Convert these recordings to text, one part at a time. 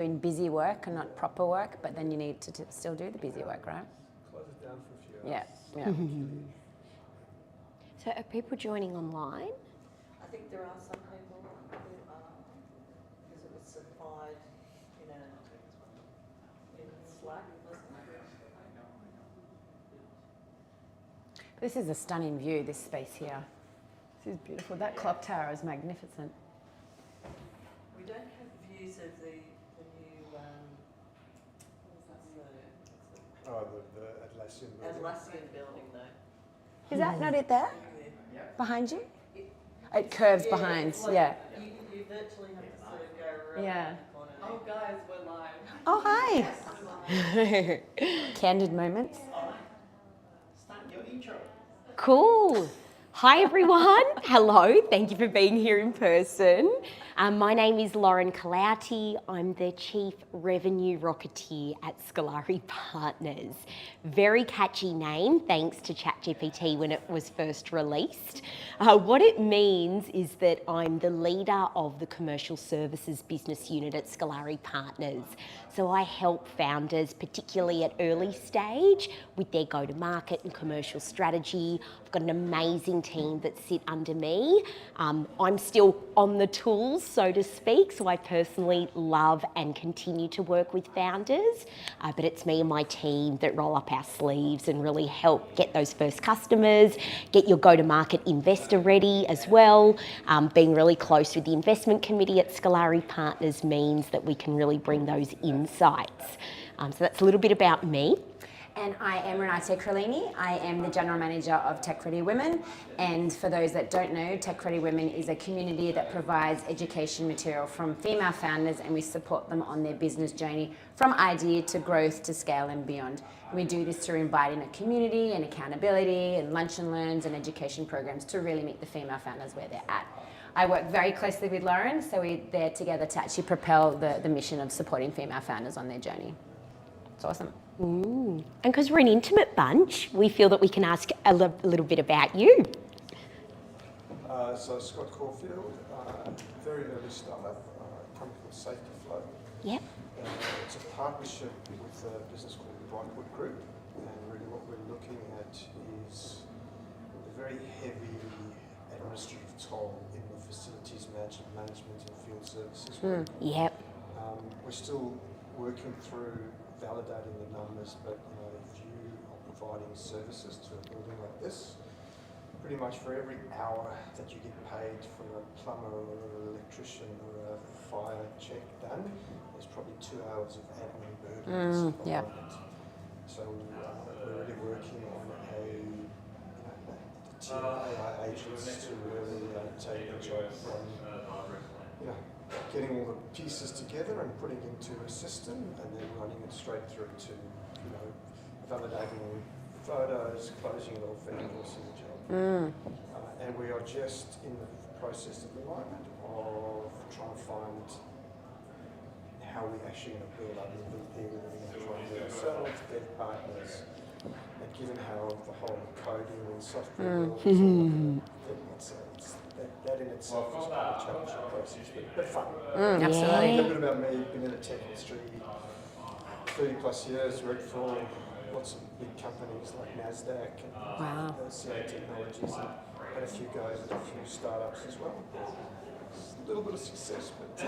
doing busy work and not proper work, but then you need to still do the busy work, right? Close it down for a few hours. Yeah. So are people joining online? I think there are some people who are, because it was supplied in Slack, wasn't it? This is a stunning view, this space here. This is beautiful. That clock tower is magnificent. We don't have views of the new, The Atlassian building. Atlassian building though. Is that not it there? Yeah. Behind you? It curves behind, like yeah. You virtually have to sort of go around Yeah. the corner. Oh guys, we're live. Oh, hi. Candid moments. Start your intro. Cool. Hi everyone. Hello. Thank you for being here in person. My name is Lauren Calautti. I'm the Chief Revenue Rocketeer at Scalare Partners. Very catchy name, thanks to ChatGPT when it was first released. What it means is that I'm the leader of the Commercial Services Business Unit at Scalare Partners. So I help founders, particularly at early stage, with their go-to-market and commercial strategy. I've got an amazing team that sit under me. I'm still on the tools, so to speak, so I personally love and continue to work with founders, but it's me and my team that roll up our sleeves and really help get those first customers, get your go-to-market investor ready as well. Being really close with the investment committee at Scalare Partners means that we can really bring those insights. So that's a little bit about me. And I am Renate Crollini. I am the General Manager of Tech Ready Women. And for those that don't know, Tech Ready Women is a community that provides education material from female founders, and we support them on their business journey from idea to growth to scale and beyond. We do this through inviting a community and accountability and lunch and learns and education programs to really meet the female founders where they're at. I work very closely with Lauren, so we're there together to actually propel the mission of supporting female founders on their journey. It's awesome. Ooh. And because we're an intimate bunch, we feel that we can ask a little bit about you. So Scott Caulfield, very early startup, company called Safety Flow. Yep. It's a partnership with a business called the Brightwood Group, and really what we're looking at is a very heavy administrative toll in the facilities management and field services. Yep. We're still working through validating the numbers, but if you are providing services to a building like this, pretty much for every hour that you get paid for a plumber or an electrician or a fire check done, there's probably 2 hours of admin burden. Yep. So we're really working on a team of AI agents to really take the job from getting all the pieces together and putting into a system and then running it straight through to validating photos, closing it off, and endorsing the job. And we are just in the process at the moment of trying to find how we actually going to build up the MVP, whether we're going to try and do it ourselves, dev partners, and given how the whole coding and software world is, that in itself is quite a challenging process, but fun. Absolutely. A little bit about me, been in the tech industry 30 plus years, worked for lots of big companies like NASDAQ and CA Technologies, and had a few goes at a few startups as well. A little bit of success, but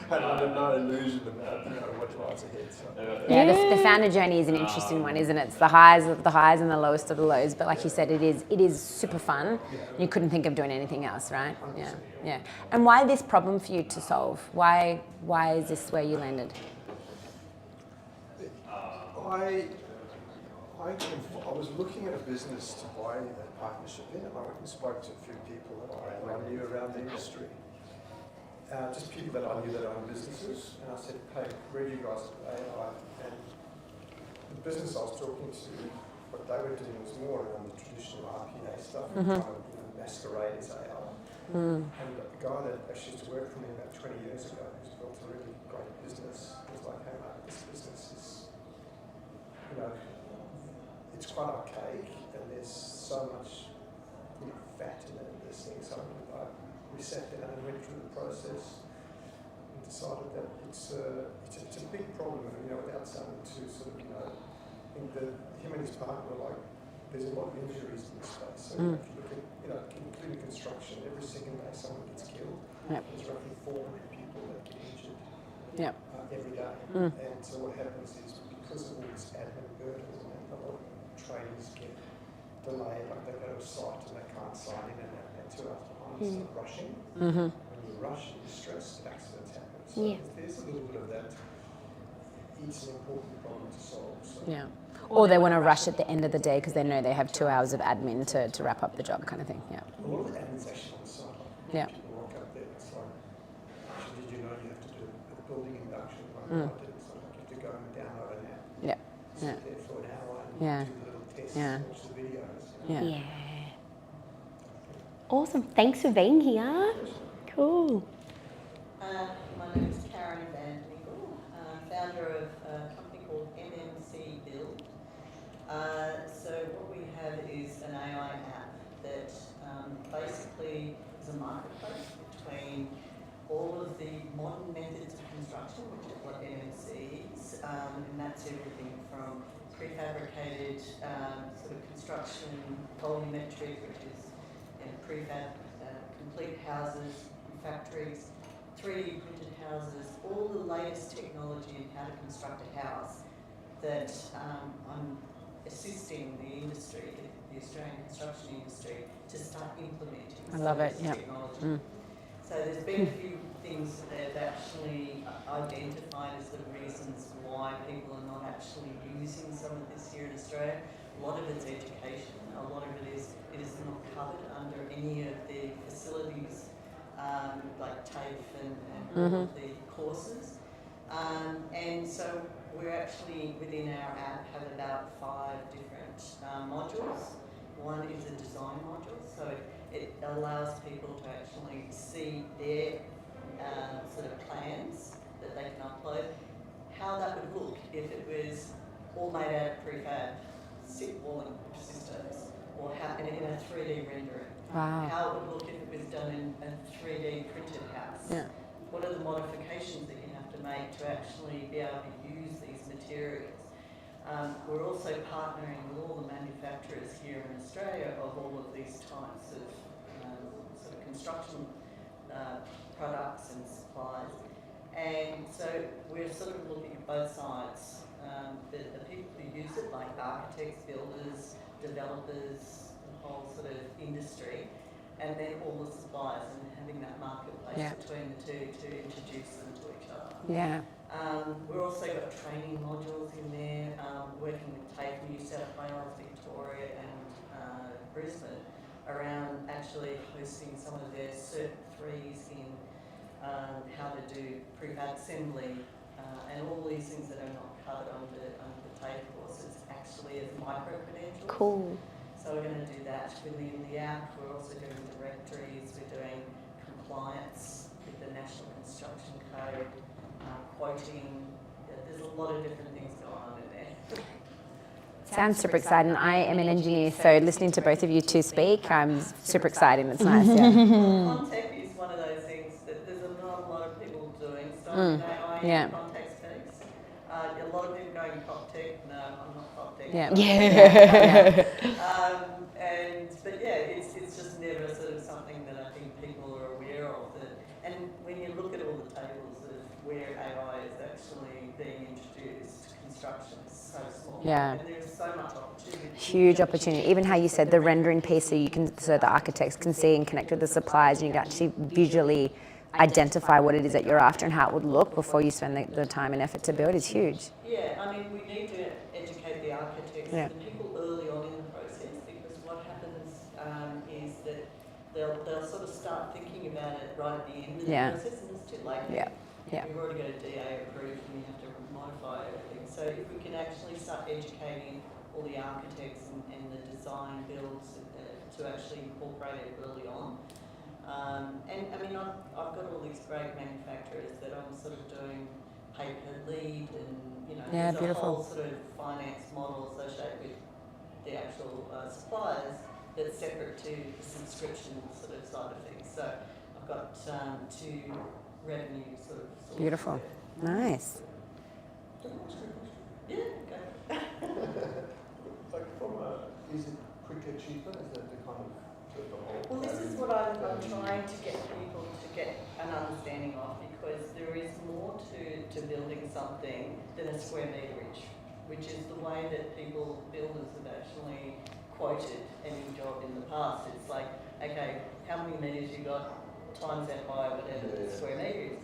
had under no illusion about what lies ahead. So. Yeah, the founder journey is an interesting one, isn't it? It's the highs and the lowest of the lows. But like you said, it is super fun. You couldn't think of doing anything else, right? Yeah. And why this problem for you to solve? Why is this where you landed? I was looking at a business to buy a partnership in, and I went and spoke to a few people that I knew around the industry. Just people that I knew that owned businesses, and I said, hey, where do you guys play? And the business I was talking to, what they were doing was more around the traditional RPA stuff, kind of masquerade as AI. And the guy that actually used to work for me about 20 years ago, who's built a really great business, was like, hey mate, this business is, it's quite archaic, and there's so much fat in it, this thing. So we sat down and went through the process, decided that it's a big problem, and without starting to sort of, I think him and his partner were like, there's a lot of injuries in this space. So if you look at, including construction, every second day someone gets killed. Yep. There's roughly 400 people that get injured Yep. Every day. And so what happens is, because of all this admin burden, and a lot of trainers get delayed, like they go to a site and they can't sign in, and they're 2 hours behind, start rushing. When you rush and you're stressed, accidents happen. So there's a little bit of that. It's an important problem to solve. So. Yeah. Or they want to rush at the end of the day because they know they have 2 hours of admin to wrap up the job, kind of thing. Yeah. A lot of the admin's actually on the site. Yeah. People rock up there. It's like, actually, did you know you have to do a building induction? I didn't. So you have to go and download an app. Yeah. Sit there for an hour and do the little tests, watch the videos. Yeah. Awesome. Thanks for being here. Cool. My name is Karen Van Nigel, founder of a company called MMC Build. So what we have is an AI app that basically is a marketplace between all of the modern methods of construction, which is what MMC is, and that's everything from prefabricated sort of construction, volumetric, which is prefab, complete houses, factories, 3D printed houses, all the latest technology in how to construct a house that I'm assisting the industry, the Australian construction industry, to start implementing. I love it, yeah. Technology. So there's been a few things that they've actually identified as the reasons why people are not actually using some of this here in Australia. A lot of it's education. A lot of it is not covered under any of the facilities like TAFE and all of the courses. And so we're actually, within our app, have about 5 different modules. One is a design module, so it allows people to actually see their sort of plans that they can upload, how that would look if it was all made out of prefab stick walling systems, or how in a 3D rendering. Wow. How it would look if it was done in a 3D printed house. Yeah. What are the modifications that you have to make to actually be able to use these materials? We're also partnering with all the manufacturers here in Australia of all of these types of sort of construction products and supplies. And so we're sort of looking at both sides. The people who use it, like architects, builders, developers, the whole sort of industry, and then all the suppliers, and having that marketplace between the two to introduce them to each other. Yeah. We've also got training modules in there, working with TAFE, New South Wales, Victoria and Brisbane, around actually hosting some of their Cert 3s in how to do prefab assembly, and all these things that are not covered under the TAFE courses, actually as micro-credentials. Cool. So we're going to do that within the app. We're also doing directories, we're doing compliance with the National Construction Code, quoting. There's a lot of different things going on in there. Sounds super exciting. I am an engineer, so listening to both of you two speak, I'm super excited. It's nice, yeah. Contact is one of those things that there's not a lot of people doing. So AI and contact speaks. A lot of people going prop tech. No, I'm not prop tech. But it's just never sort of something that I think people are aware of. And when you look at all the tables of where AI is actually being introduced, construction is so small. Yeah. And there's so much opportunity. Huge opportunity. Even how you said the rendering piece, so the architects can see and connect with the suppliers, and you can actually visually identify what it is that you're after and how it would look before you spend the time and effort to build is huge. Yeah, I mean, we need to educate the architects and the people early on in the process, because what happens is that they'll sort of start thinking about it right at the end of the process, and it's too late. We've already got a DA approved and we have to modify everything. So if we can actually start educating all the architects and the design builds to actually incorporate it early on. And I mean, I've got all these great manufacturers that I'm sort of doing paper lead, and there's a whole sort of finance model associated with the actual suppliers that's separate to the subscription sort of side of things. So I've got 2 revenue sort of sources. Beautiful. there. Nice. Yeah, okay. Like is it quicker, cheaper? Is that the kind of the whole? Well, this is what I'm trying to get people to get an understanding of, because there is more to building something than a square meterage, which is the way that builders have actually quoted any job in the past. It's like, okay, how many metres you got, times that by whatever the square metre is.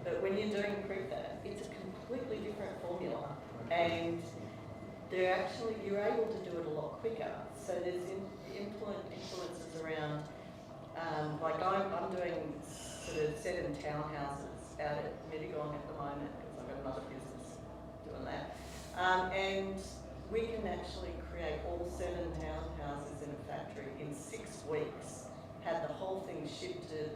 But when you're doing prefab, it's a completely different formula, and you're able to do it a lot quicker. So there's influences around, like I'm doing sort of 7 townhouses out at Mittagong at the moment, because I've got another business doing that. And we can actually create all 7 townhouses in a factory in 6 weeks, have the whole thing shipped to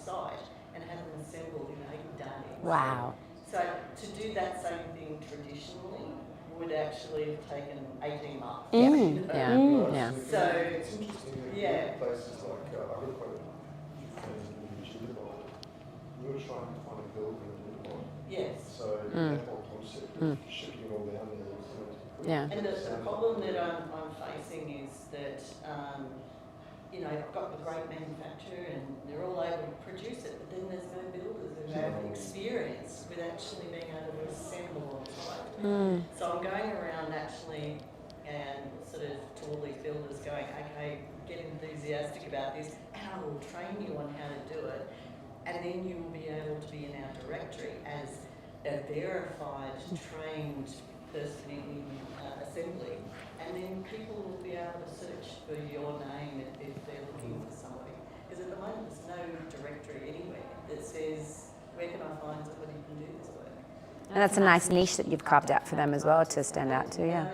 site, and have them assembled in 8 days. Wow. So to do that same thing traditionally would actually have taken 18 months. Yeah. So it's interesting that Yeah. places like I read quite a few friends in Chicago. We were trying to find a builder in Chicago. Yes. So that whole concept of shipping it all down there was Yeah. And the problem that I'm facing is that, I've got the great manufacturer and they're all able to produce it, but then there's no builders who have experience with actually being able to assemble on site. So I'm going around actually and sort of to all these builders going, okay, get enthusiastic about this, and I will train you on how to do it, and then you will be able to be in our directory as a verified, trained person in assembly, and then people will be able to search for your name if they're looking for somebody. Because at the moment there's no directory anywhere that says, where can I find somebody who can do this work? And that's a nice niche that you've carved out for them as well to stand out to, yeah.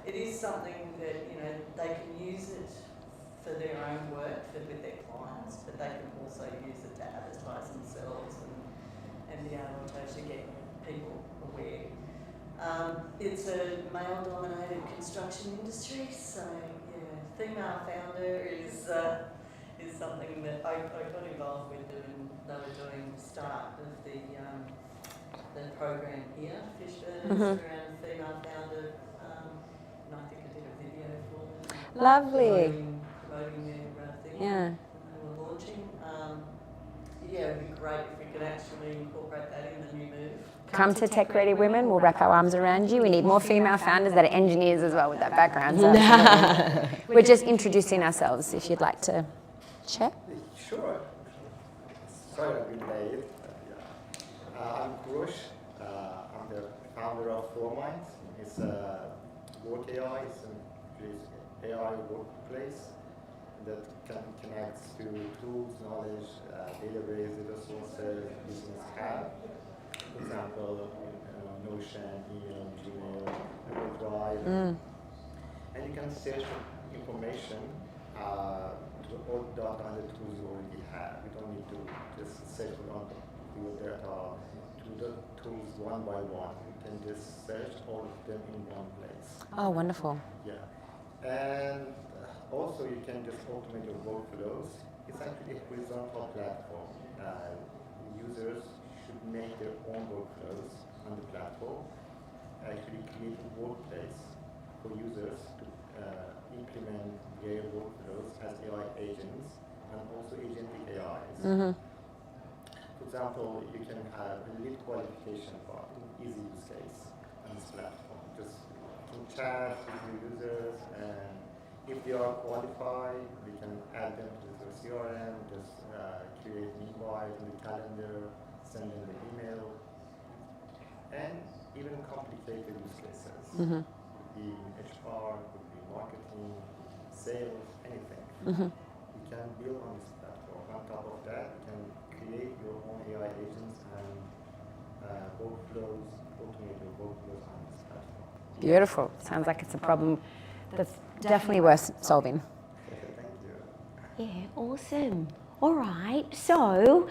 It is something that, they can use it for their own work with their clients, but they can also use it to advertise themselves and be able to actually get people aware. It's a male-dominated construction industry, so female founder is something that I got involved with when they were doing the start of the program here, Fishburners, around female founder, and I think I did a video for them. Lovely. Promoting their thing Yeah. when they were launching. It would be great if we could actually incorporate that in the new move. Come to Tech Ready Women, we'll wrap our arms around you. We need more female founders that are engineers as well with that background. So we're just introducing ourselves if you'd like to chat. Sure. Sorry I've been late. I'm Kurosh. I'm the founder of FlowMinds. It's a work AI. It's an AI workplace that connects to tools, knowledge, database, data sources business have. For example, Notion, email, Gmail, Google Drive. And you can search for information to all data and the tools you already have. You don't need to just search for all your data to the tools one by one. You can just search all of them in one place. Oh, wonderful. Yeah. And also you can just automate your workflows. It's actually a horizontal platform. Users should make their own workflows on the platform. Actually create a workplace for users to implement their workflows as AI agents and also agentic AIs. For example, you can have a lead qualification part, an easy use case on this platform. Just chat with your users, and if they are qualified, we can add them to the CRM, just create an invite in the calendar, send them the email, and even complicated use cases. Could be HR, could be marketing, sales, anything. You can build on this platform. On top of that, you can create your own AI agents and workflows, automate your workflows on this platform. Beautiful. Sounds like it's a problem that's definitely worth solving. Thank you. Yeah, awesome. All right, so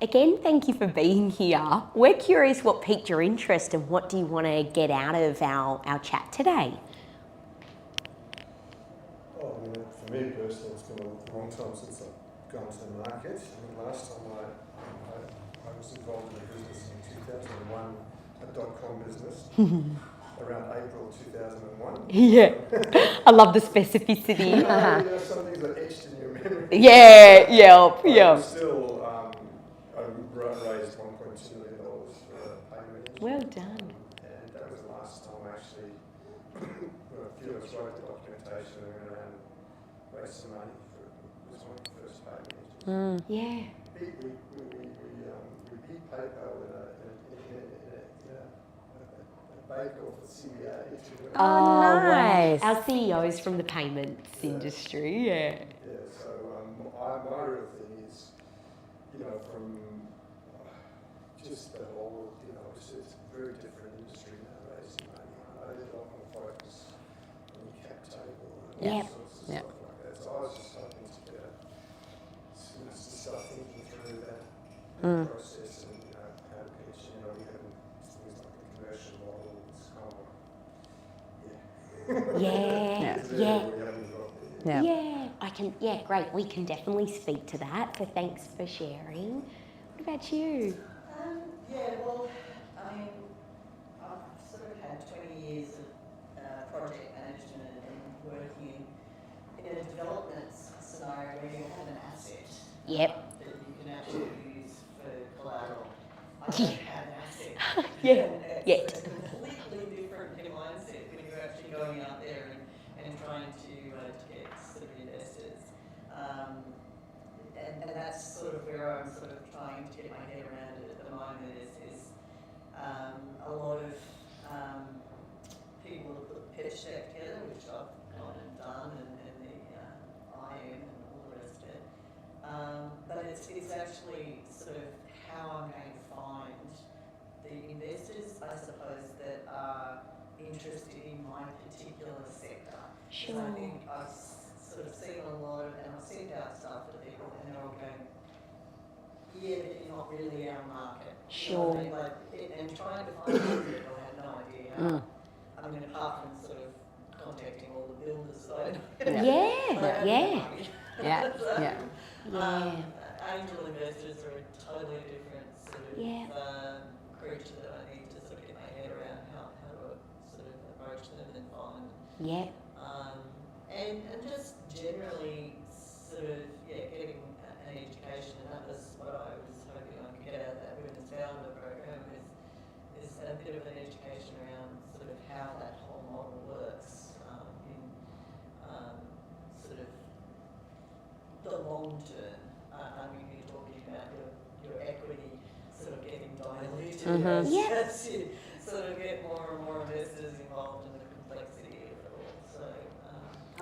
again, thank you for being here. We're curious what piqued your interest and what do you want to get out of our chat today? Oh, for me personally, it's been a long time since I've gone to the market. I think last time I was involved in a business in 2001, a .com business, around April 2001. Yeah. I love the specificity. You know, some things are etched in your memory. Yeah, yep. Still, I raised $1.2 million for payment. Well done. And that was the last time actually, a few of us wrote the documentation and went around and raised some money for it was one of the first payment. Yeah. We beat PayPal in a bake-off at CBA. Oh, nice. Wow. Our CEOs from the payments industry, yeah. Yeah, so my real thing is, from just the whole, it's a very different industry now, raising money. There's a lot more focus on the cap table and all sorts of stuff like that. So I was just hoping to get to start thinking through that process and how to pitch. We have things like the commercial model. It's kind of Yeah, great. We can definitely speak to that. So thanks for sharing. What about you? Well, I mean, I've sort of had 20 years of project management and working in a development scenario where you have an asset that you can actually use for collateral. I don't have an asset. It's a completely different mindset when you're actually going out there and trying to get sort of investors. And that's sort of where I'm sort of trying to get my head around it at the moment is a lot of people have put the pitch deck together, which I've gone and done, and the IM and all the rest of it. But it's actually sort of how I'm going to find the investors, I suppose, that are interested in my particular sector. Sure. I think I've sort of seen a lot of, and I've sent out stuff to people, and they're all going, yeah, but you're not really our market. Sure. You know what I mean? And trying to find people, I had no idea how. I mean, apart from sort of contacting all the builders that I know. Angel investors are a totally different sort of creature that I need to sort of get my head around how to sort of approach them and find. And just generally sort of getting an education, and that was what I was hoping I could get out of that Women's Founder program is a bit of an education around sort of how that whole model works in sort of the long term. I mean, you're talking about your equity sort of getting diluted as you sort of get more and more investors involved in the complexity of it all. So.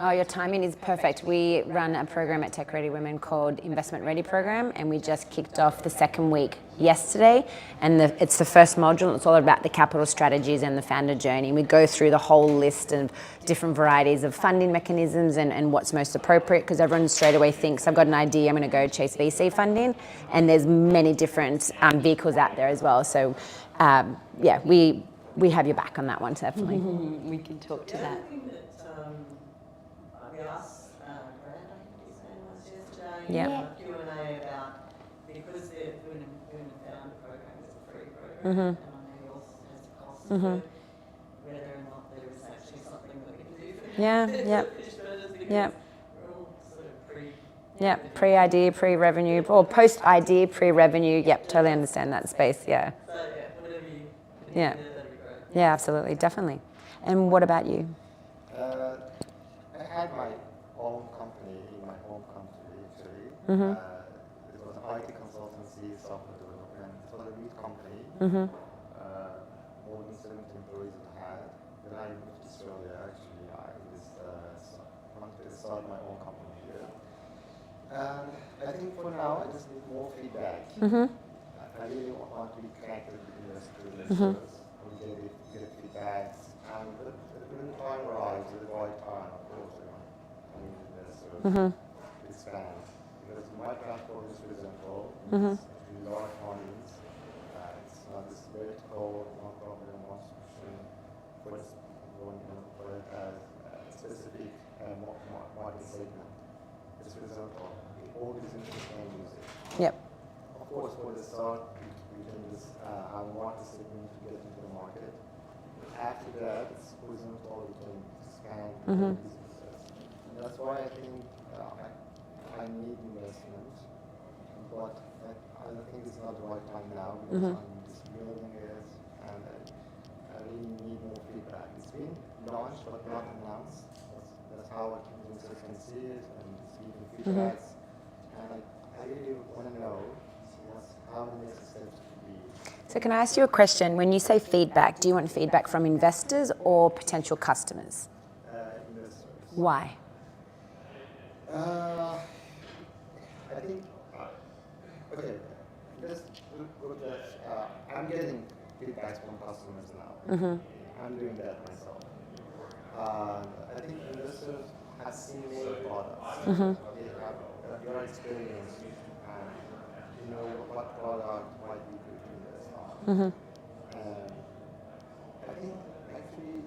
Oh, your timing is perfect. We run a program at Tech Ready Women called Investment Ready Program, and we just kicked off the second week yesterday. And it's the first module, and it's all about the capital strategies and the founder journey. We go through the whole list of different varieties of funding mechanisms and what's most appropriate, because everyone straight away thinks, I've got an idea, I'm going to go chase VC funding. And there's many different vehicles out there as well. So, we have your back on that one, definitely. We can talk to that. We asked Brad, I think his name was yesterday, Q&A about, because the Women Founder program is a free program, and I know he also has a cost to it, whether or not there is actually something that we can do for Fishburners, because we're all sort of pre-idea, pre-revenue, or post-idea, pre-revenue. Yep, totally understand that space, So whatever you can do, that'd be great. Yeah, absolutely, definitely. And what about you? I had my own company in my home country, actually. It was an IT consultancy, software development. It was a big company. More than 70 employees it had. Then I moved to Australia, actually. I wanted to start my own company here. And I think for now, I just need more feedback. I really want to be connected with investors. Get feedback. And when the time arrives, at the right time, of course, I need investors to expand. Because my platform is horizontal, it's large audience, it's not this vertical, no problem, no solution for a specific market segment. It's horizontal. All these industries can use it. Yep. Of course, for the start, we you can just have one segment to get into the market. After that, it's horizontal, you can expand businesses. And that's why I think I need investment, but I think it's not the right time now because I'm just building it and I really need more feedback. It's been launched but not announced. That's how investors can see it and see the feedbacks. And I really want to know how the next steps could be. So can I ask you a question? When you say feedback, do you want feedback from investors or potential customers? Investors. Why? I think, okay, let's look at, I'm getting feedbacks from customers now. I'm doing that myself. I think investors have seen many products. They have your experience and you know what product might be good to invest on. I think actually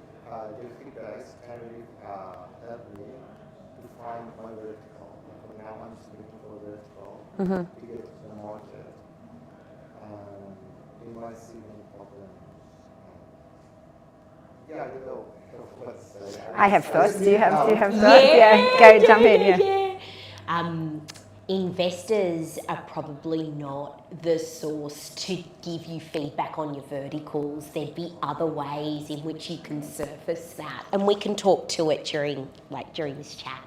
their feedbacks can really help me to find my vertical. For now I'm just looking for a vertical to get to the market. You might see many problems. Yeah, I don't know what to say. I have thoughts. Do you have thoughts? Yeah, go jump in. Yeah. Investors are probably not the source to give you feedback on your verticals. There'd be other ways in which you can surface that, and we can talk to it during this chat.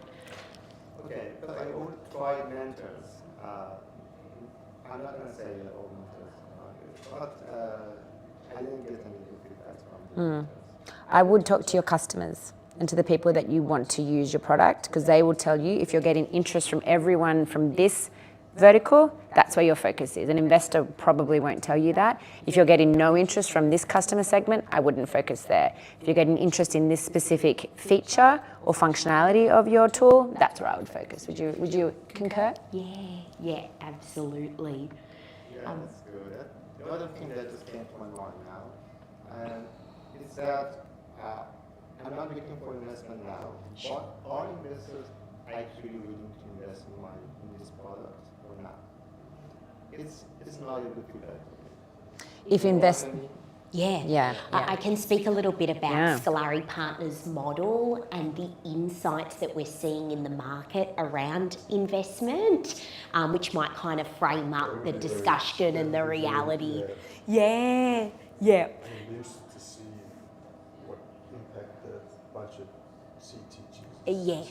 Okay, but I would try mentors. I'm not going to say all mentors are good, but I didn't get any good feedback from the mentors. I would talk to your customers and to the people that you want to use your product, because they will tell you if you're getting interest from everyone from this vertical, that's where your focus is. An investor probably won't tell you that. If you're getting no interest from this customer segment, I wouldn't focus there. If you're getting interest in this specific feature or functionality of your tool, that's where I would focus. Would you concur? Yeah, absolutely. Yeah, that's good. The other thing that just came to my mind now is that I'm not looking for investment now, but are investors actually willing to invest in this product or not? It's not a good feedback. If invest. Yeah. I can speak a little bit about Yeah. Scalare Partners model and the insights that we're seeing in the market around investment, which might kind of frame up the discussion and the reality. Yeah. I'm interested to see what impact the budget CGT and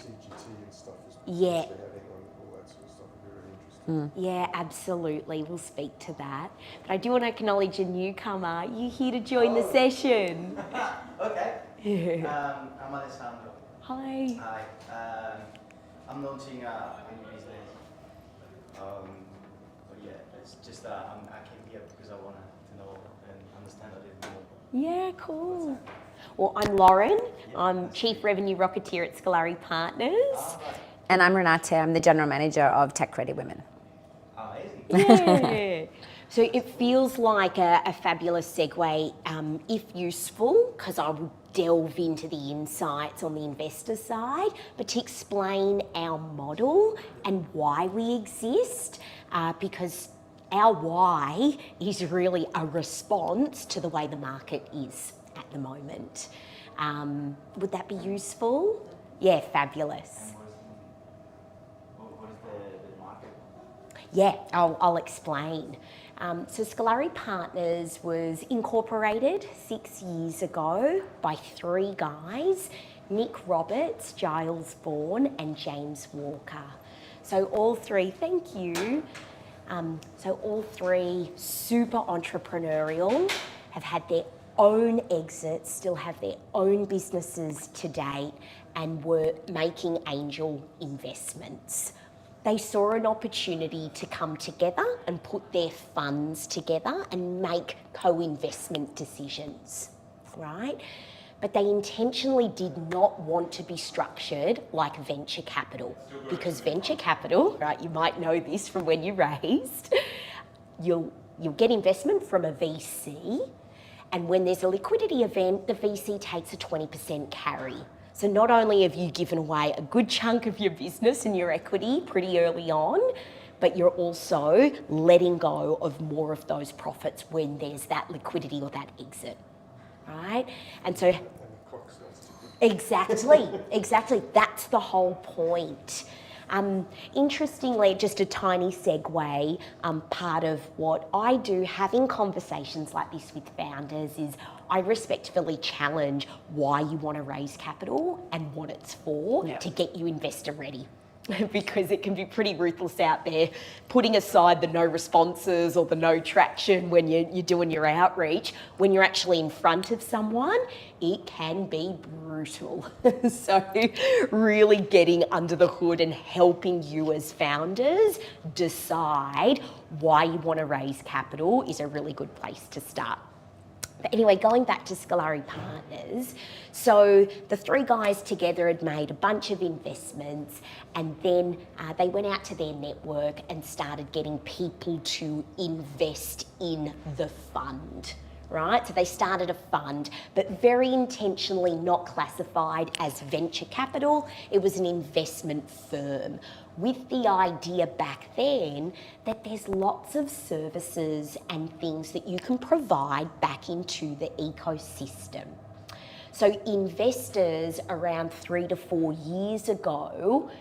stuff is Yeah. having on all that sort of stuff. Would be really interesting. Yeah, absolutely. We'll speak to that. But I do want to acknowledge a newcomer. You here to join the session? Okay. I'm Alessandro. Hi. Hi. I'm launching a new business. But yeah, it's just I came here because I wanted to know and understand a little more. Yeah, cool. Well, I'm Lauren. I'm Chief Revenue Rocketeer at Scalare Partners. And I'm Renate. I'm the General Manager of Tech Ready Women. Amazing. Yeah. So it feels like a fabulous segue, if useful, because I will delve into the insights on the investor side, but to explain our model and why we exist, because our why is really a response to the way the market is at the moment. Would that be useful? Yeah, fabulous. What is the market? Yeah, I'll explain. So Scalare Partners was incorporated 6 years ago by 3 guys, Nick Roberts, Giles Vaughan and James Walker. So all 3, thank you. So all 3 super entrepreneurial, have had their own exits, still have their own businesses to date, and were making angel investments. They saw an opportunity to come together and put their funds together and make co-investment decisions, right? But they intentionally did not want to be structured like venture capital, because venture capital, right, you might know this from when you raised, you'll get investment from a VC, and when there's a liquidity event, the VC takes a 20% carry. So not only have you given away a good chunk of your business and your equity pretty early on, but but you're also letting go of more of those profits when there's that liquidity or that exit, right? And so, And the clock starts ticking. exactly, that's the whole point. Interestingly, just a tiny segue, part of what I do having conversations like this with founders is I respectfully challenge why you want to raise capital and what it's for to get you investor ready. Because it can be pretty ruthless out there, putting aside the no responses or the no traction when you're doing your outreach. When you're actually in front of someone, it can be brutal. So really getting under the hood and helping you as founders decide why you want to raise capital is a really good place to start. But anyway, going back to Scalare Partners, so the three guys together had made a bunch of investments, and then they went out to their network and started getting people to invest in the fund, right? So they started a fund, but very intentionally not classified as venture capital. It was an investment firm, with the idea back then that there's lots of services and things that you can provide back into the ecosystem. So investors around 3 to 4 years ago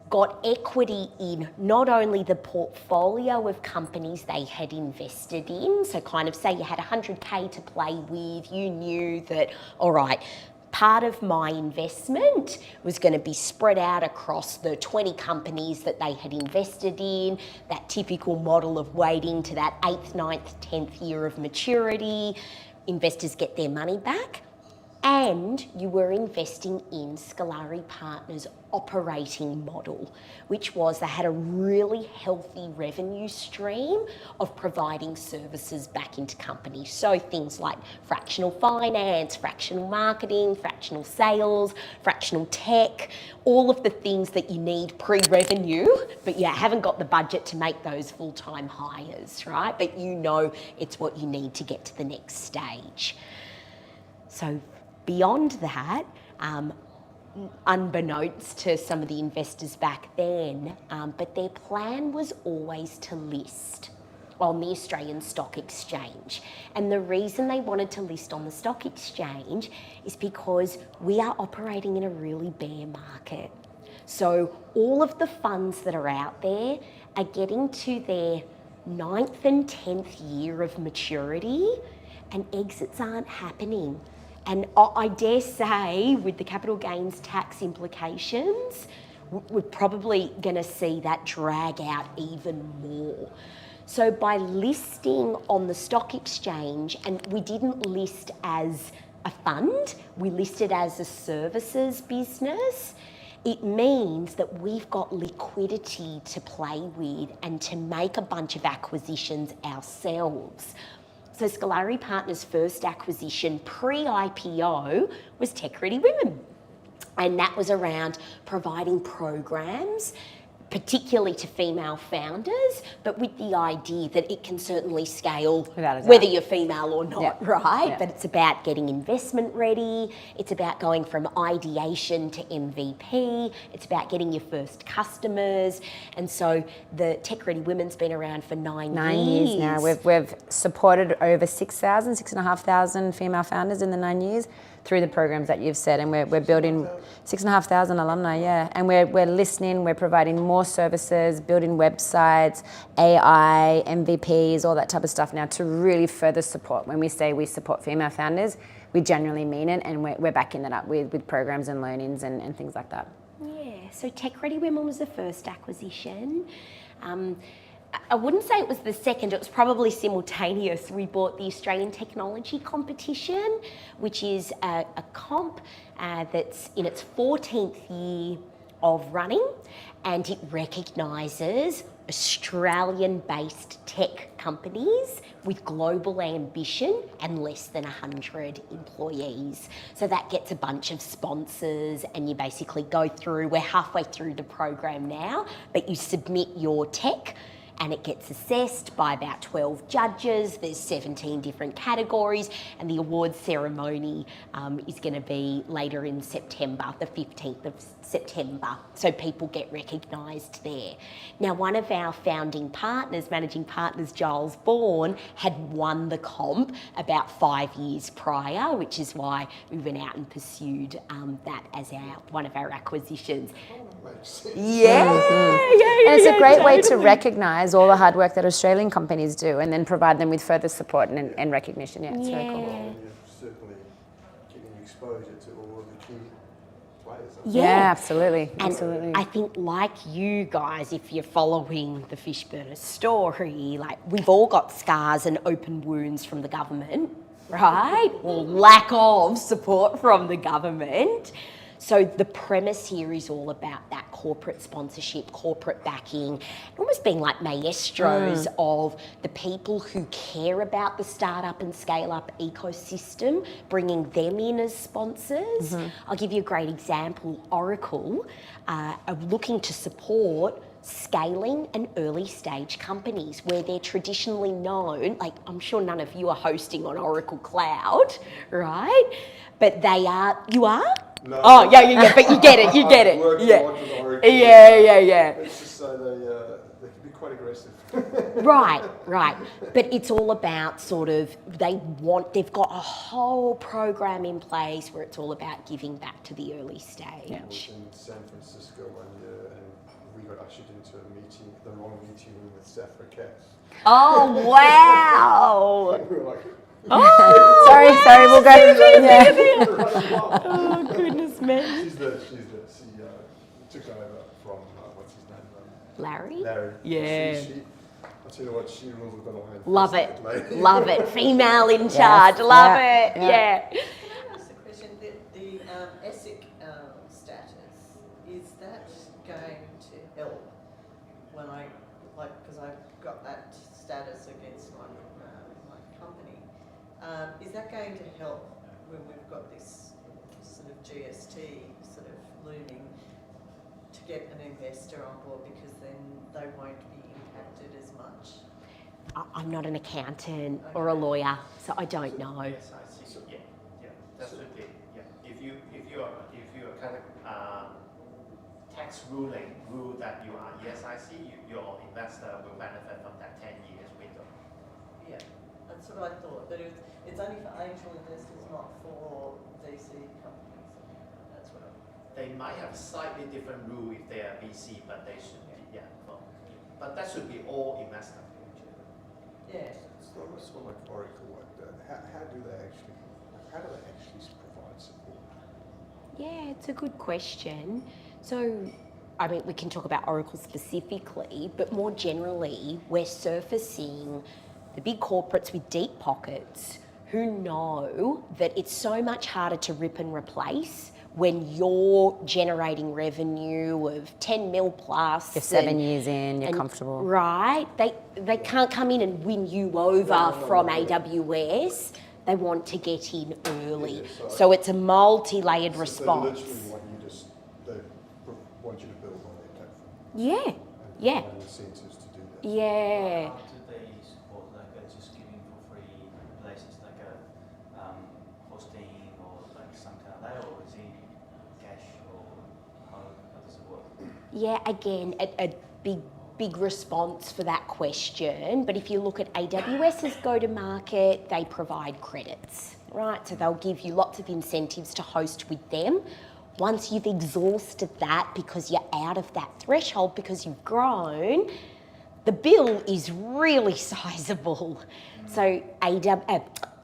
got equity in not only the portfolio of companies they had invested in, so kind of say you had 100K to play with, you knew that, all right, part of my investment was going to be spread out across the 20 companies that they had invested in, that typical model of waiting to that 8th, 9th, 10th year of maturity. Investors get their money back, and you were investing in Scalare Partners' operating model, which was they had a really healthy revenue stream of providing services back into companies. So things like fractional finance, fractional marketing, fractional sales, fractional tech, all of the things that you need pre-revenue, but you haven't got the budget to make those full-time hires, right? But you know it's what you need to get to the next stage. So beyond that, unbeknownst to some of the investors back then, but their plan was always to list on the Australian Stock Exchange. And the reason they wanted to list on the stock exchange is because we are operating in a really bear market. So all of the funds that are out there are getting to their 9th and 10th year of maturity, and exits aren't happening. And I dare say, with the capital gains tax implications, we're probably going to see that drag out even more. So by listing on the stock exchange, and we didn't list as a fund, we listed as a services business, it means that we've got liquidity to play with and to make a bunch of acquisitions ourselves. So Scalare Partners' first acquisition pre-IPO was Tech Ready Women. And that was around providing programs, particularly to female founders, but with the idea that it can certainly scale whether you're female or not, right? Yeah. But it's about getting investment ready. It's about going from ideation to MVP. It's about getting your first customers. And so the Tech Ready Women's been around for 9 years now. We've supported over 6,500 female founders in the 9 years through the programs that you've said, and we're building 6,500 alumni, and we're listening, we're providing more services, building websites, AI, MVPs, all that type of stuff now to really further support. When we say we support female founders, we genuinely mean it, and we're backing that up with programs and learnings and things like that. Yeah, so Tech Ready Women was the first acquisition. I wouldn't say it was the second, it was probably simultaneous. We bought the Australian Technology Competition, which is a comp that's in its 14th year of running, and it recognises Australian-based tech companies with global ambition and less than 100 employees. So that gets a bunch of sponsors, and you basically go through, we're halfway through the program now, but you submit your tech, and it gets assessed by about 12 judges. There's 17 different categories, and the awards ceremony is going to be later in September, the 15th of September, so people get recognised there. Now, one of our founding partners, managing partners, Giles Bourne, had won the comp about 5 years prior, which is why we went out and pursued that as one of our acquisitions. Yeah, And it's a great way to recognise all the hard work that Australian companies do and then provide them with further support and recognition. Yeah, it's very cool. Well, and you're certainly getting exposure to all of the key players. Yeah, absolutely. And I think, like you guys, if you're following the Fishburners story, like, we've all got scars and open wounds from the government, right? Or lack of support from the government. So the premise here is all about that corporate sponsorship, corporate backing, almost being like maestros of the people who care about the startup and scale-up ecosystem, bringing them in as sponsors. I'll give you a great example. Oracle are looking to support scaling and early stage companies where they're traditionally known, like, I'm sure none of you are hosting on Oracle Cloud, right? But they are, you are? No. Oh, yeah, but you get it, I've worked a yeah. lot with Oracle. Yeah. Let's just say they can be quite aggressive. Right. But it's all about sort of, they've got a whole program in place where it's all about giving back to the early stage. I was in San Francisco one year and we got ushered into a meeting, the wrong meeting room with Safra Katz. Oh, wow. We were like, Oh, Sorry, we'll go. oh, goodness me. she's the CEO. Took over from, what's his name? Larry? Larry. Yeah. I'll tell you what, she rules with all hands. Love it. Female in charge. Love it. Yeah. Can I ask a question? The ESIC status, is that going to help when because I've got that status against my company. Is that going to help when we've got this sort of GST sort of looming to get an investor on board, because then they won't be impacted as much? I'm not an accountant or a lawyer, so I don't know. Yes, I see. Yeah, that's okay. Yeah, if you are kind of tax rule that you are ESIC, your investor will benefit from that 10 years window. Yeah, that's what I thought. But it's only for angel investors, not for VC companies. That's what They might have slightly different rule if they are VC, but they should be, but that should be all investor. Yeah. It's not like Oracle like that. How do they actually provide support? Yeah, it's a good question. So, I mean, we can talk about Oracle specifically, but more generally, we're surfacing the big corporates with deep pockets who know that it's so much harder to rip and replace when you're generating revenue of 10 mil plus. You're 7 years in, you're comfortable. Right. They can't come in and win you over from AWS. They want to get in early. Yeah, so it's a multi-layered So response. they literally they want you to build on their platform. Yeah. And Yeah. provide incentives to do that. Yeah. How do they support, like, just giving for free places like hosting or like something like that, or is it cash, or how does it work? Yeah, again, a big response for that question. But if you look at AWS's go-to-market, they provide credits, right? So they'll give you lots of incentives to host with them. Once you've exhausted that because you're out of that threshold because you've grown, the bill is really sizable. So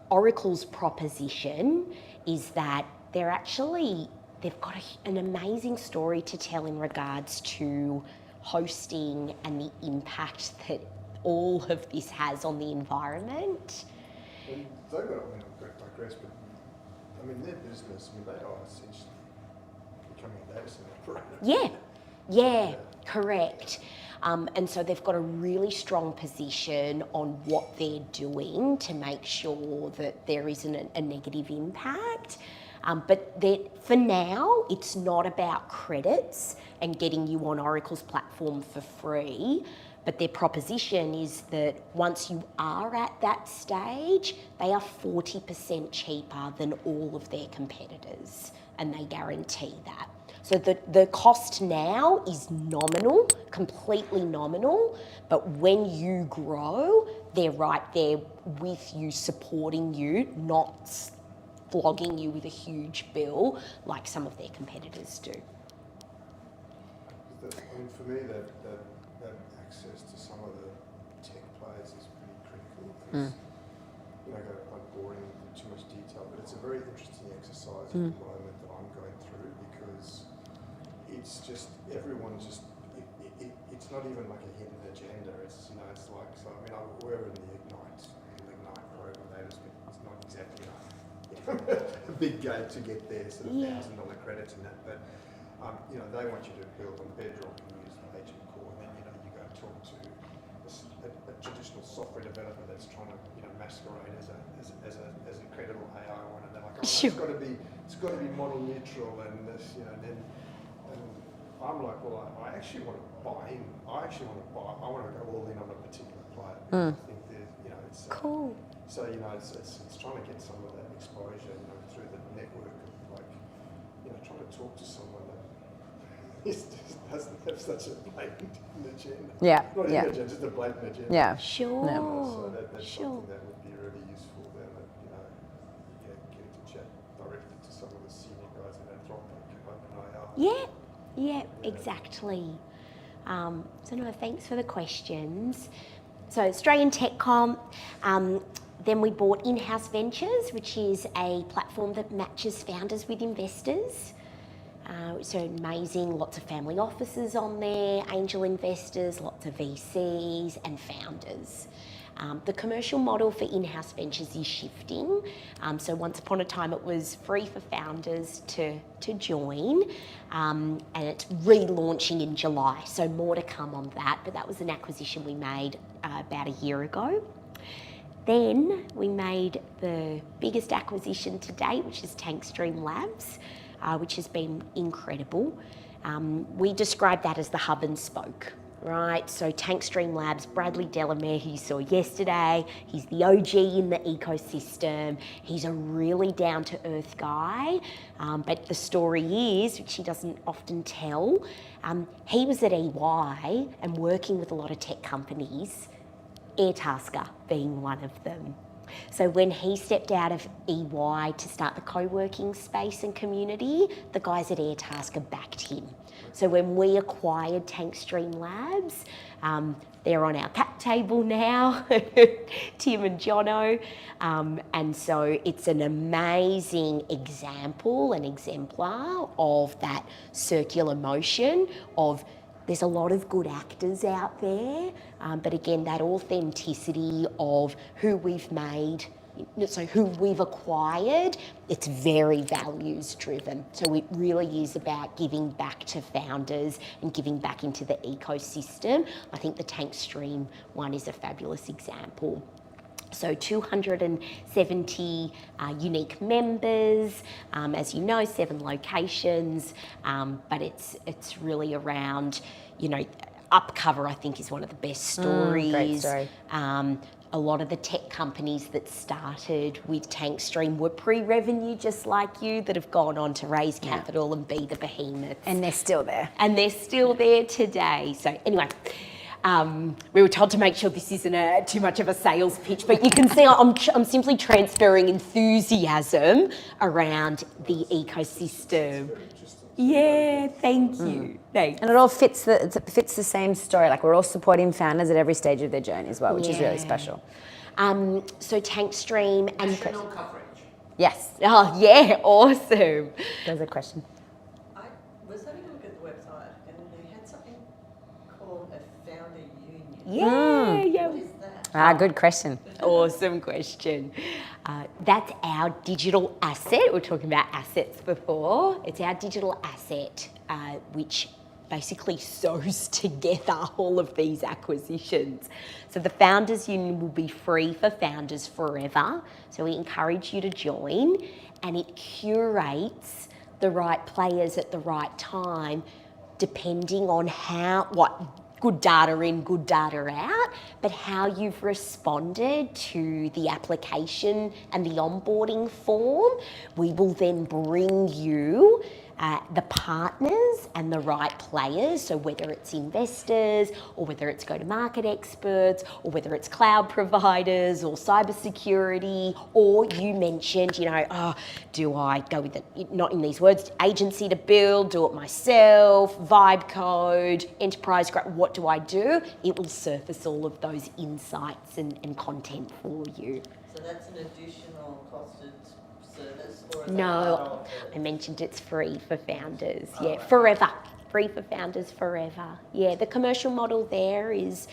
Oracle's proposition is that they've got an amazing story to tell in regards to hosting and the impact that all of this has on the environment. And they've got, I digress, but I mean, their business, they are essentially becoming a data center operator. Yeah, correct. And so they've got a really strong position on what they're doing to make sure that there isn't a negative impact. But for now, it's not about credits and getting you on Oracle's platform for free. But their proposition is that once you are at that stage, they are 40% cheaper than all of their competitors, and they guarantee that. So the cost now is nominal, completely nominal, but when you grow, they're right there with you, supporting you, not flogging you with a huge bill like some of their competitors do. For me, that access to some of the tech players is pretty critical. Because, I won't bore in too much detail, but it's a very interesting exercise at the moment that I'm going through, because it's just, everyone's just, it's not even like a hidden agenda. It's, it's like, so, we're in the Ignite program. It's not exactly a big gate to get there, sort of $1,000 credits and that, but they want you to build on Bedrock and use the agent core, and then you go and talk to a traditional software developer that's trying to masquerade as a credible AI one, and they're like, Sure. it's got to be model neutral, and this, and I'm like, well, I actually want to buy in. I want to go all in on a particular player. I think there's, it's Cool. So it's trying to get some of that exposure, through the network of trying to talk to someone that just doesn't have such a blatant agenda. Yeah. Not an agenda, just a blatant agenda. Yeah. Sure. So that's Sure. something that would be really useful then, getting to chat directly to some of the senior guys in Anthropic, OpenAI. Yeah, exactly. So no, thanks for the questions. So Australian Tech Comp, then we bought In-House Ventures, which is a platform that matches founders with investors. So amazing, lots of family offices on there, angel investors, lots of VCs and founders. The commercial model for In-House Ventures is shifting. So once upon a time it was free for founders to join, and it's relaunching in July. So more to come on that, but that was an acquisition we made about a year ago. Then we made the biggest acquisition to date, which is Tankstream Labs, which has been incredible. We describe that as the hub and spoke, right? So Tankstream Labs, Bradley Delamere, who you saw yesterday, he's the OG in the ecosystem. He's a really down-to-earth guy, but the story is, which he doesn't often tell, he was at EY and working with a lot of tech companies, Airtasker being one of them. So when he stepped out of EY to start the co-working space and community, the guys at Airtasker backed him. So when we acquired Tankstream Labs, they're on our cap table now, Tim and Jono, and so it's an amazing example, an exemplar of that circular motion of there's a lot of good actors out there, but again, that authenticity of who we've made, so who we've acquired, it's very values driven. So it really is about giving back to founders and giving back into the ecosystem. I think the Tankstream one is a fabulous example. So 270 unique members, as you know, 7 locations, but it's really around, Upcover I think is one of the best stories. Great story. A lot of the tech companies that started with Tankstream were pre-revenue just like you, that have gone on to raise capital and be the behemoths. And they're still there. And they're still there today. So anyway, we were told to make sure this isn't too much of a sales pitch, but you can see I'm simply transferring enthusiasm around the ecosystem. Yeah, thank you. Thanks. And it all fits the same story. Like, we're all supporting founders at every stage of their journey as well, which is really special. So Tankstream and National coverage. Yes. oh yeah, awesome. There's a question. I was having a look at the website and they had something called a founder union. Yeah. What is that? Good question. Awesome question. That's our digital asset. We were talking about assets before. It's our digital asset, which basically sews together all of these acquisitions. So the Founders Union will be free for founders forever. So we encourage you to join, and it curates the right players at the right time, depending on good data in, good data out, but how you've responded to the application and the onboarding form. We will then bring you the partners and the right players, so whether it's investors or whether it's go-to-market experts or whether it's cloud providers or cybersecurity, or you mentioned, do I go with it, not in these words, agency to build, do it myself, vibe code, enterprise, what do I do? It will surface all of those insights and content for you. So that's an additional costed service? Or is No, I mentioned it's free for founders. Yeah, forever. Free for founders forever. Yeah, the commercial model there is,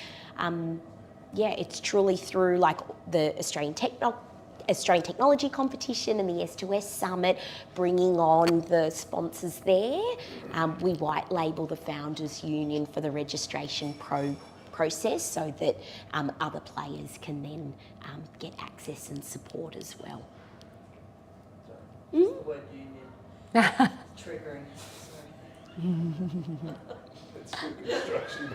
it's truly through like the Australian Technology Competition and the S2S Summit, bringing on the sponsors there. We white label the Founders Union for the registration process so that other players can then get access and support as well. The word union. Triggering. It's good construction.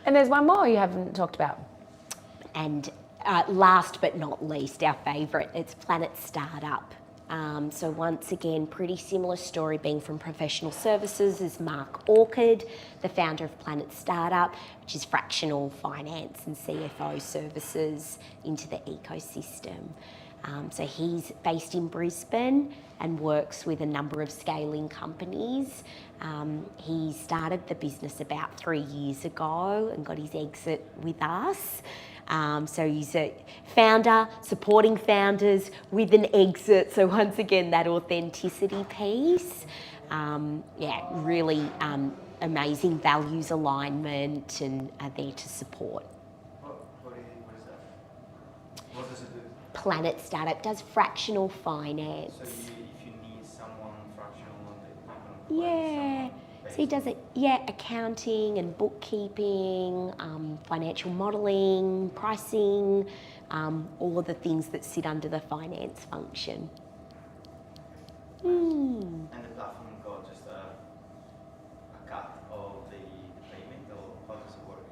And there's one more you haven't talked about. And last but not least, our favourite, it's Planet Startup. So once again, pretty similar story, being from professional services, is Mark Orchard, the founder of Planet Startup, which is fractional finance and CFO services into the ecosystem. So he's based in Brisbane and works with a number of scaling companies. He started the business about 3 years ago and got his exit with us. So he's a founder, supporting founders with an exit. So once again, that authenticity piece. Really amazing values alignment and are there to support. What is that? What does it do? Planet Startup does fractional finance. So if you need someone fractional on the Yeah. So he does it, accounting and bookkeeping, financial modelling, pricing, all of the things that sit under the finance function. And the platform got just a cut of the payment, or how does it work?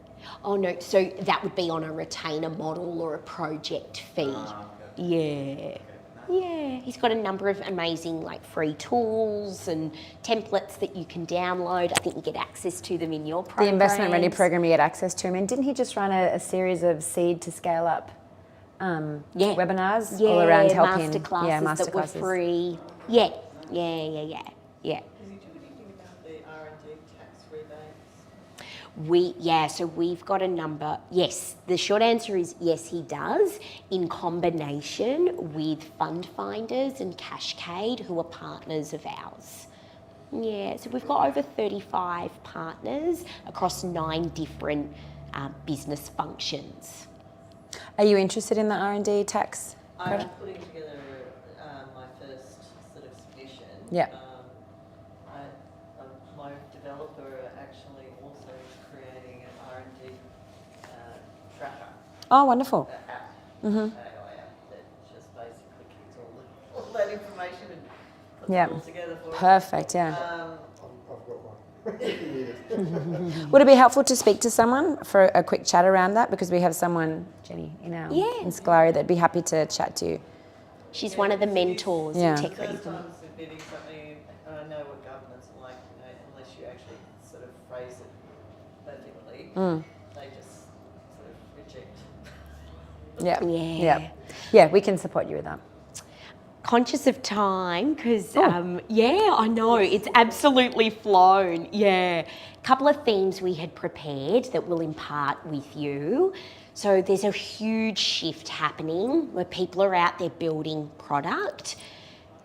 Oh no, so that would be on a retainer model or a project fee. Okay. Yeah. Yeah, he's got a number of amazing free tools and templates that you can download. I think you get access to them in your program. The Investment Ready program you get access to. I mean, didn't he just run a series of seed to scale up webinars all around helping? Masterclasses that were free. Yeah. Does he do anything about the R&D tax rebates? So we've got a number. Yes, the short answer is yes, he does, in combination with Fund Finders and Cascade, who are partners of ours. Yeah, so we've got over 35 partners across 9 different business functions. Are you interested in the R&D tax? I'm putting together my first sort of submission. Yeah. My developer actually also is creating an R&D tracker. Oh, wonderful. App, Mm-hmm. AI app that just basically keeps all that information and puts Yeah. it all together for us. Perfect, yeah. I've got one. If you need it. Would it be helpful to speak to someone for a quick chat around that? Because we have someone, Jenny, in Scalare that'd be happy to chat to you. She's one of the mentors Yeah. in Tech Ready. First time submitting something, and I know what governments are like, unless you actually sort of phrase it perfectly, they just sort of reject. Yeah, we can support you with that. Conscious of time, because I know it's absolutely flown. Yeah, a couple of themes we had prepared that we'll impart with you. So there's a huge shift happening where people are out there building product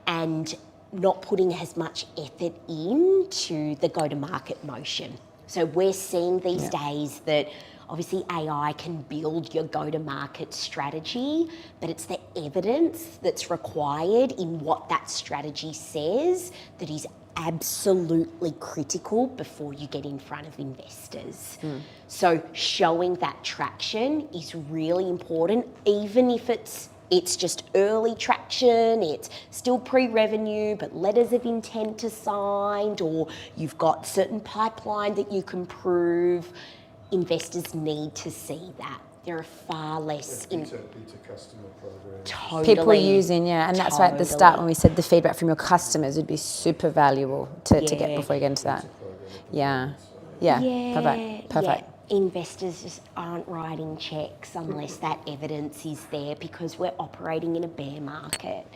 and not putting as much effort into the go-to-market motion. So we're seeing these days that obviously AI can build your go-to-market strategy, but it's the evidence that's required in what that strategy says that is absolutely critical before you get in front of investors. So showing that traction is really important, even if it's It's just early traction, it's still pre-revenue, but letters of intent are signed, or you've got certain pipeline that you can prove. Investors need to see that. There are far less in Beta customer programs. totally. People using, and that's why at the start when we said the feedback from your customers would be super valuable to get before you get into that. Yeah. Perfect. Investors just aren't writing checks unless that evidence is there, because we're operating in a bear market.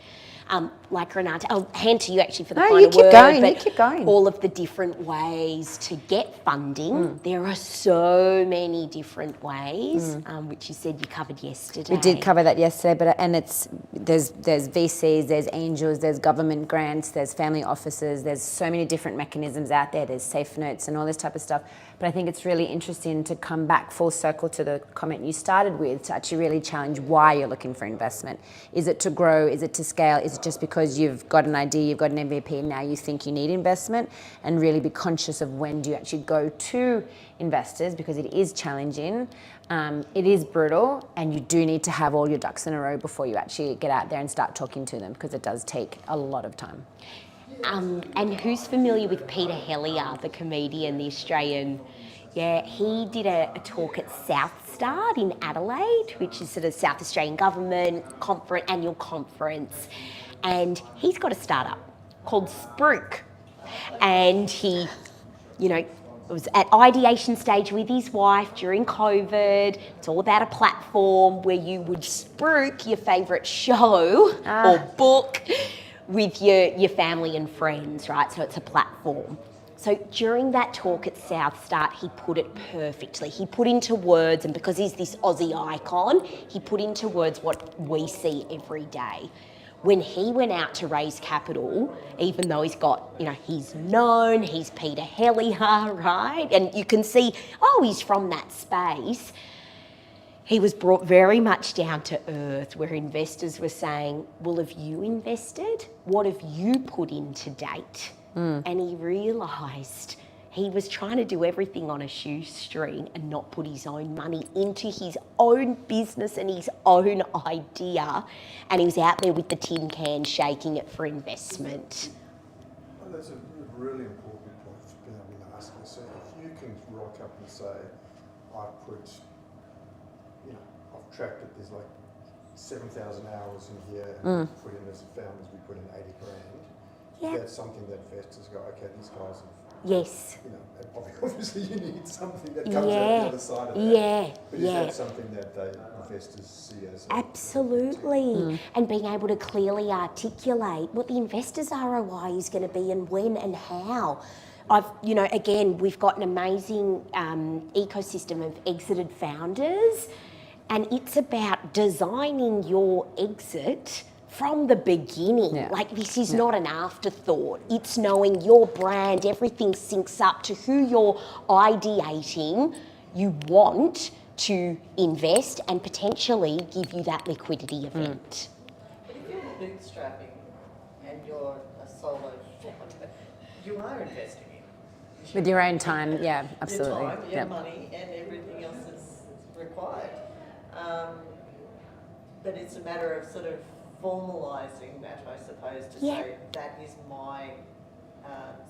Like Renate, I'll hand to you actually for the final word. You keep going. All of the different ways to get funding. There are so many different ways, which you said you covered yesterday. We did cover that yesterday, there's VCs, there's angels, there's government grants, there's family offices, there's so many different mechanisms out there. There's safe notes and all this type of stuff. But I think it's really interesting to come back full circle to the comment you started with, to actually really challenge why you're looking for investment. Is it to grow? Is it to scale? Is it just because you've got an idea, you've got an MVP, and now you think you need investment? And really be conscious of when do you actually go to investors, because it is challenging, it is brutal, and you do need to have all your ducks in a row before you actually get out there and start talking to them, because it does take a lot of time. And who's familiar with Peter Hellier, the comedian, the Australian? Yeah, he did a talk at Southstart in Adelaide, which is sort of South Australian government annual conference. And he's got a startup called Spruik. And he, was at ideation stage with his wife during COVID. It's all about a platform where you would spruik your favourite show or book with your family and friends, right? So it's a platform. So during that talk at Southstart, he put it perfectly. He put into words, and because he's this Aussie icon, he put into words what we see every day. When he went out to raise capital, even though he's got, he's known, he's Peter Hellier, right? And you can see, he's from that space. He was brought very much down to earth, where investors were saying, well, have you invested? What have you put in to date? And he realised he was trying to do everything on a shoestring and not put his own money into his own business and his own idea. And he was out there with the tin can shaking it for investment. Well, that's a really important point to be able to ask yourself. If you can rock up and say, I've tracked it, there's like 7,000 hours in here, and we put in as founders, we put in 80 grand. Yeah. That's something that investors go, okay, these guys have, Yes. obviously you need something that comes out the other side of that. But is that something that investors see as Absolutely. And being able to clearly articulate what the investors' ROI is going to be and when and how. Again, we've got an amazing ecosystem of exited founders, and it's about designing your exit from the beginning. Like, this is not an afterthought. It's knowing your brand, everything syncs up to who you're ideating, you want to invest and potentially give you that liquidity event. But if you're bootstrapping and you're a solo founder, you are investing in. With your own time, absolutely. Your time, your money, and everything else that's required. But it's a matter of sort of formalising that, I suppose, to say that is my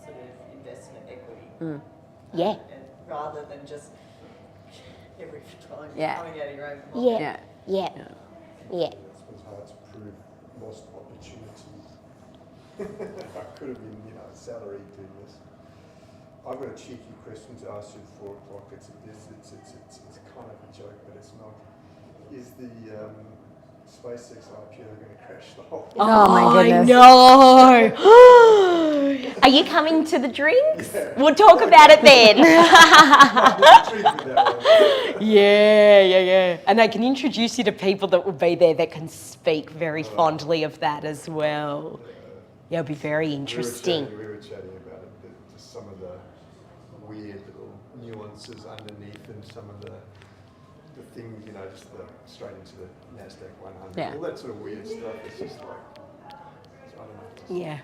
sort of investment equity. And rather than just every time coming out of your own pocket. It's hard to prove lost opportunity. I could have been, salaried doing this. I've got a cheeky question to ask you at 4 o'clock. It's kind of a joke, but it's not. Is the SpaceX IPO going to crash the whole thing? Oh my goodness. No! Are you coming to the drinks? We'll talk about it then. Yeah. And I can introduce you to people that will be there that can speak very fondly of that as well. It'll be very interesting. We were chatting about it, just some of the weird little nuances underneath and some of the things, just straight into the NASDAQ 100, all that sort of weird stuff. It's just like, I don't know.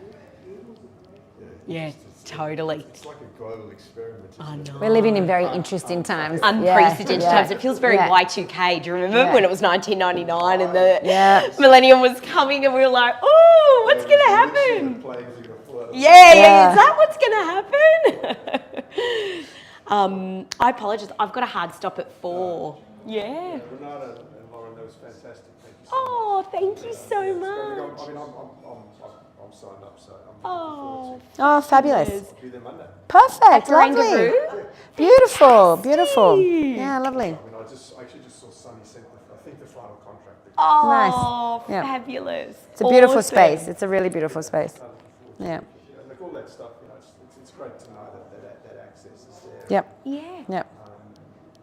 Yeah, It's totally. It's like a global experiment. I isn't it? know. We're living in very interesting times. Unprecedented Yeah, times. It feels very yeah. Y2K. Do you remember Yeah. when it was 1999 and the Yeah. millennium was coming and we were like, oh, what's going to happen? Planes are gonna fly. Yeah, is that what's going to happen? I apologise. I've got a hard stop at 4. Yeah. Renata and Lauren, that was fantastic. Thank you so much. Oh, thank you so Yeah, it's much. great. I mean, I'm signed up, so I'm Oh. looking forward Oh, fabulous. to it. I'll be there Monday. Perfect. Barangaroo? Lovely. Beautiful. Beautiful. Yeah, lovely. I mean, I actually just saw Sunny sent I think the final contract. Oh, Nice. Yeah. fabulous. It's a beautiful Awesome. space. It's a really beautiful space. I'm looking forward to Yeah. it. And like all that stuff, it's great to know that access is there. Yep. Yeah. Yep.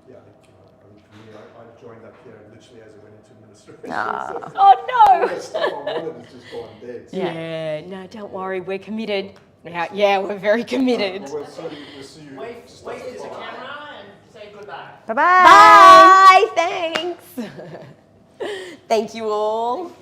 Yeah, I think for me, I joined up here literally as I went into administration. Ah. So Oh, all no. that stuff I wanted has just gone dead. So, Yeah, no, don't worry, we're committed. Yeah, we're very committed. We'll see you. Wave just to the after 5. camera and say goodbye. Bye-bye. Bye, thanks. Thank you all.